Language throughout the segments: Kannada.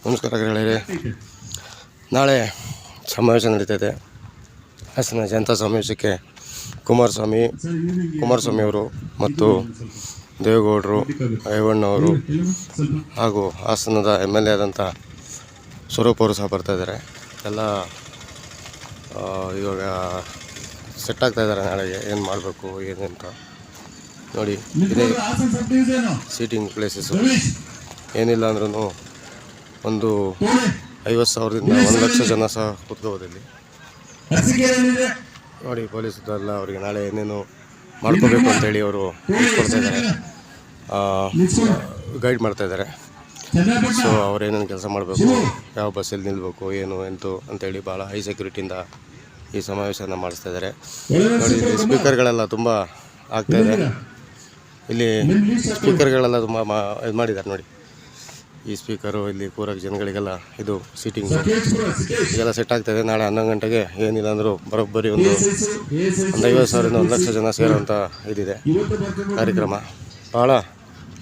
ನಮಸ್ಕಾರ ಗೆಳೆಯರೇ. ನಾಳೆ ಸಮಾವೇಶ ನಡೀತೈತೆ. ಹಾಸನ ಜನತಾ ಸಮಾವೇಶಕ್ಕೆ ಕುಮಾರಸ್ವಾಮಿ ಅವರು ಮತ್ತು ದೇವೇಗೌಡರು, ರೇವಣ್ಣವರು ಹಾಗೂ ಹಾಸನದ MLA ಆದಂಥ ಸ್ವರೂಪ್ ಅವರು ಸಹ ಬರ್ತಾಯಿದ್ದಾರೆ. ಎಲ್ಲ ಇವಾಗ ಸೆಟ್ ಆಗ್ತಾಯಿದ್ದಾರೆ. ನಾಳೆಗೆ ಏನು ಮಾಡಬೇಕು ಏನಂತ ನೋಡಿ. ಇದೇ ಸೀಟಿಂಗ್ ಪ್ಲೇಸಸ್ಸು. ಏನಿಲ್ಲ ಅಂದ್ರೂ ಒಂದು 50,000ದಿಂದ 1,00,000 ಜನ ಸಹ ಕೂತ್ಕೋಬೋದು ಇಲ್ಲಿ ನೋಡಿ. ಪೊಲೀಸರೆಲ್ಲ ಅವರಿಗೆ ನಾಳೆ ಏನೇನು ಮಾಡ್ಕೋಬೇಕು ಅಂತೇಳಿ ಅವರು ಕೊಡ್ತಾಯಿದ್ದಾರೆ, ಗೈಡ್ ಮಾಡ್ತಾಯಿದ್ದಾರೆ. ಸೊ ಅವರೇನೇನು ಕೆಲಸ ಮಾಡಬೇಕು, ಯಾವ ಬಸ್ಸಲ್ಲಿ ನಿಲ್ಲಬೇಕು, ಏನು ಎಂತು ಅಂತೇಳಿ ಭಾಳ ಹೈ ಸೆಕ್ಯೂರಿಟಿಯಿಂದ ಈ ಸಮಾವೇಶನ ಮಾಡಿಸ್ತಾಯಿದ್ದಾರೆ ನೋಡಿ. ಇಲ್ಲಿ ಸ್ಪೀಕರ್ಗಳೆಲ್ಲ ತುಂಬ ಆಗ್ತಾಯಿದೆ. ಇಲ್ಲಿ ಸ್ಪೀಕರ್ಗಳೆಲ್ಲ ತುಂಬ ಇದು ಮಾಡಿದ್ದಾರೆ ನೋಡಿ. ಈ ಸ್ಪೀಕರು ಇಲ್ಲಿ ಕೂರಕ್ಕೆ ಜನಗಳಿಗೆಲ್ಲ ಇದು ಸೀಟಿಂಗ್ ಇದೆಲ್ಲ ಸೆಟ್ ಆಗ್ತಾಯಿದೆ. ನಾಳೆ 11 ಗಂಟೆಗೆ ಏನಿಲ್ಲ ಅಂದರೂ ಬರೋಬ್ಬರಿ ಒಂದು 50,000ರಿಂದ 1,00,000 ಜನ ಸೇರೋಂಥ ಇದಿದೆ ಕಾರ್ಯಕ್ರಮ. ಭಾಳ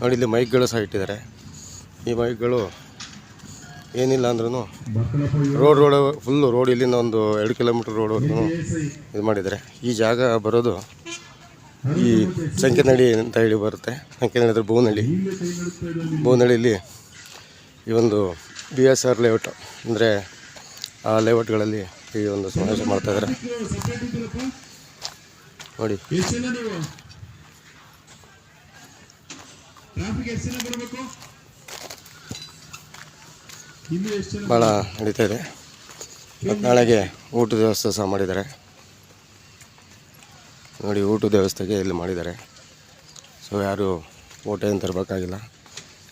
ನೋಡಿ, ಇಲ್ಲಿ ಮೈಕ್ಗಳು ಸಹ ಇಟ್ಟಿದ್ದಾರೆ. ಈ ಮೈಕ್ಗಳು ಏನಿಲ್ಲ ಅಂದ್ರೂ ರೋಡ್ ಫುಲ್ಲು ರೋಡ್ ಇಲ್ಲಿಂದ ಒಂದು 2 ಕಿಲೋಮೀಟ್ರ್ ರೋಡ್ವರೆಗೂ ಇದು ಮಾಡಿದ್ದಾರೆ. ಈ ಜಾಗ ಬರೋದು ಈ ಸಂಕೆನಹಳ್ಳಿ ಅಂತ ಹೇಳಿ ಬರುತ್ತೆ. ಸಂಕೆನಹಳ್ಳಿ ಅಂದರೆ ಭುವನಹಳ್ಳಿಯಲ್ಲಿ ಈ ಒಂದು BSR ಲೇಔಟ್ ಅಂದರೆ ಆ ಲೇಔಟ್ಗಳಲ್ಲಿ ಈ ಒಂದು ಸಮಾವೇಶ ಮಾಡ್ತಾಯಿದ್ದಾರೆ ನೋಡಿ. ಭಾಳ ನಡೀತಾ ಇದೆ. ಮತ್ತು ನಾಳೆಗೆ ಊಟದ ವ್ಯವಸ್ಥೆ ಸಹ ಮಾಡಿದ್ದಾರೆ ನೋಡಿ. ಊಟದ ವ್ಯವಸ್ಥೆಗೆ ಇಲ್ಲಿ ಮಾಡಿದ್ದಾರೆ. ಸೊ ಯಾರು ಊಟ ಏನು ತರಬೇಕಾಗಿಲ್ಲ,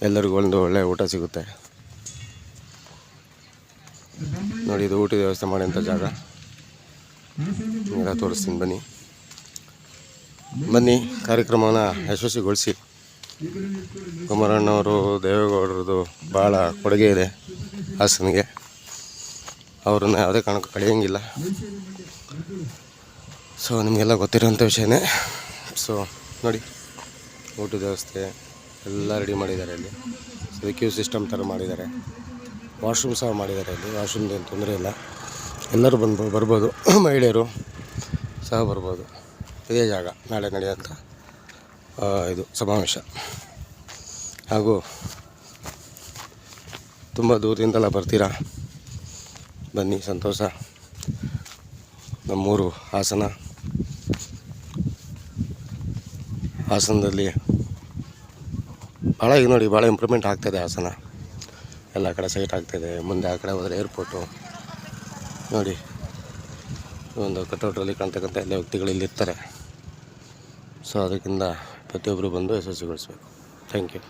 ಎಲ್ಲರಿಗೂ ಒಂದು ಒಳ್ಳೆಯ ಊಟ ಸಿಗುತ್ತೆ ನೋಡಿ. ಇದು ಊಟದ ವ್ಯವಸ್ಥೆ ಮಾಡೋಂಥ ಜಾಗ. ಎಲ್ಲ ತೋರಿಸ್ತೀನಿ ಬನ್ನಿ. ಕಾರ್ಯಕ್ರಮವನ್ನು ಯಶಸ್ವಿಗೊಳಿಸಿ. ಕುಮಾರಣ್ಣವರು, ದೇವೇಗೌಡರದು ಭಾಳ ಕೊಡುಗೆ ಇದೆ ಹಾಸನಿಗೆ. ಅವ್ರನ್ನ ಯಾವುದೇ ಕಾರಣಕ್ಕೂ ಕಳೆಯೋಂಗಿಲ್ಲ. ಸೊ ನಿಮಗೆಲ್ಲ ಗೊತ್ತಿರೋಂಥ ವಿಷಯನೇ. ಸೊ ನೋಡಿ, ಊಟದ ವ್ಯವಸ್ಥೆ ಎಲ್ಲ ರೆಡಿ ಮಾಡಿದ್ದಾರೆ ಇಲ್ಲಿ. ಸೊ ಕ್ಯೂ ಸಿಸ್ಟಮ್ ಥರ ಮಾಡಿದ್ದಾರೆ. ವಾಶ್ರೂಮ್ ಸಹ ಮಾಡಿದ್ದಾರೆ ಇಲ್ಲಿ. ವಾಶ್ರೂಮ್ದು ಏನು ತೊಂದರೆ ಇಲ್ಲ, ಎಲ್ಲರೂ ಬರ್ಬೋದು. ಮಹಿಳೆಯರು ಸಹ ಬರ್ಬೋದು. ಇದೇ ಜಾಗ ನಾಳೆ ನಡೆಯೋಂಥ ಇದು ಸಮಾವೇಶ. ಹಾಗೂ ತುಂಬ ದೂರದಿಂದೆಲ್ಲ ಬರ್ತೀರಾ, ಬನ್ನಿ, ಸಂತೋಷ. ನಮ್ಮೂರು ಹಾಸನದಲ್ಲಿ ಭಾಳ ಈಗ ನೋಡಿ, ಭಾಳ ಇಂಪ್ರೂವ್ಮೆಂಟ್ ಆಗ್ತಾಯಿದೆ ಹಾಸನ. ಎಲ್ಲ ಕಡೆ ಸೈಟ್ ಆಗ್ತಾಯಿದೆ. ಮುಂದೆ ಆ ಕಡೆ ಹೋದರೆ ಏರ್ಪೋರ್ಟು ನೋಡಿ. ಒಂದು ಕಟೌಟ್ರಲ್ಲಿ ಕಾಣ್ತಕ್ಕಂಥ ಎಲ್ಲ ವ್ಯಕ್ತಿಗಳು ಇಲ್ಲಿರ್ತಾರೆ. ಸೊ ಅದಕ್ಕಿಂತ ಪ್ರತಿಯೊಬ್ಬರು ಬಂದು ಯಶಸ್ವಿಗೊಳಿಸ್ಬೇಕು. Thank you.